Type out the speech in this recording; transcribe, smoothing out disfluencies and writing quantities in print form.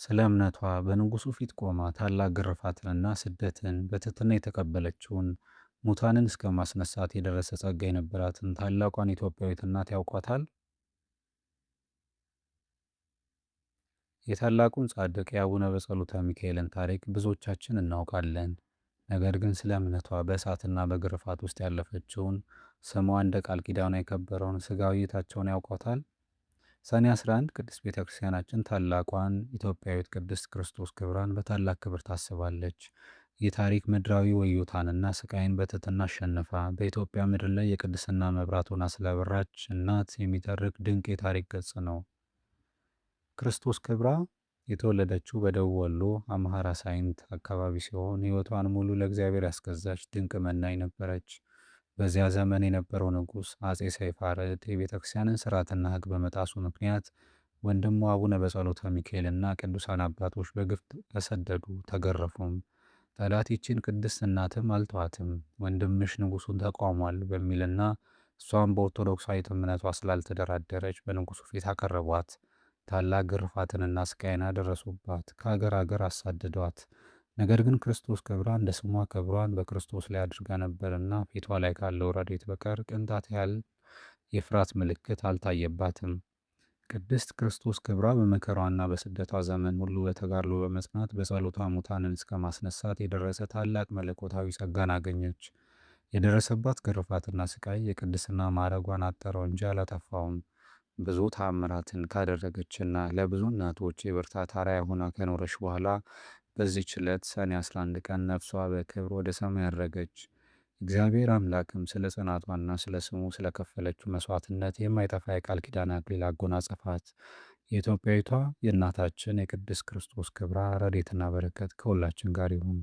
ስለ እምነቷ በንጉሡ ፊት ቆማ ታላቅ ግርፋትንና ስደትን በትሕትና የተቀበለችውን፣ ሙታንን እስከ ማስነሳት የደረሰ ጸጋ የነበራትን ታላቋን ኢትዮጵያዊት እናት ያውቋታል? የታላቁን ጻድቅ የአቡነ በጸሎተ ሚካኤልን ታሪክ ብዙዎቻችን እናውቃለን። ነገር ግን ስለ እምነቷ በእሳትና በግርፋት ውስጥ ያለፈችውን፣ ስሟ እንደ ቃል ኪዳኗ የከበረውን ሥጋዊታቸውን ያውቋታል? ሰኔ 11 ቅድስት ቤተ ክርስቲያናችን ታላቋን ኢትዮጵያዊት ቅድስት ክርስቶስ ክብራን በታላቅ ክብር ታስባለች። ይህ ታሪክ ምድራዊ ወዮታንና ስቃይን በትሕትና አሸንፋ በኢትዮጵያ ምድር ላይ የቅድስና መብራት ሆና ስለበራች እናት የሚተርክ ድንቅ የታሪክ ገጽ ነው። ክርስቶስ ክብራ የተወለደችው በደቡብ ወሎ አምሃራ ሳይንት አካባቢ ሲሆን ሕይወቷን ሙሉ ለእግዚአብሔር ያስገዛች ድንቅ መናኝ ነበረች። በዚያ ዘመን የነበረው ንጉሥ አጼ ሰይፋርድ የቤተ ክርስቲያንን ሥርዓትና ሕግ በመጣሱ ምክንያት ወንድሟ አቡነ በጸሎተ ሚካኤልና ቅዱሳን አባቶች በግፍ ተሰደዱ፣ ተገረፉም። ጠላት ይህችን ቅድስት እናትም አልተዋትም፣ ወንድምሽ ንጉሡን ተቃውሟል በሚልና እሷም በኦርቶዶክሳዊት እምነቷ ስላልተደራደረች በንጉሡ ፊት አቀረቧት። ታላቅ ግርፋትንና ስቃይን አደረሱባት፣ ከአገር አገር አሳደዷት። ነገር ግን ክርስቶስ ክብራ እንደ ስሟ ክብሯን በክርስቶስ ላይ አድርጋ ነበርና ፊቷ ላይ ካለው ረድኤት በቀር ቅንጣት ያህል የፍርሃት ምልክት አልታየባትም። ቅድስት ክርስቶስ ክብራ በመከራዋና በስደቷ ዘመን ሁሉ በተጋድሎ በመጽናት በጸሎቷ ሙታንን እስከ ማስነሳት የደረሰ ታላቅ መለኮታዊ ጸጋን አገኘች። የደረሰባት ግርፋትና ስቃይ የቅድስና ማዕረጓን አጠረው እንጂ አላጠፋውም። ብዙ ተአምራትን ካደረገችና ለብዙ እናቶች የብርታት አርአያ ሆና ከኖረች በኋላ በዚህች ዕለት ሰኔ 11 ቀን ነፍሷ በክብር ወደ ሰማይ አረገች። እግዚአብሔር አምላክም ስለ ጽናቷና ስለ ስሙ ስለከፈለችው መስዋዕትነት የማይጠፋ የቃል ኪዳን አክሊል አጎናጸፋት። የኢትዮጵያዊቷ የእናታችን የቅድስት ክርስቶስ ክብራ ረድኤትና በረከት ከሁላችን ጋር ይሁን።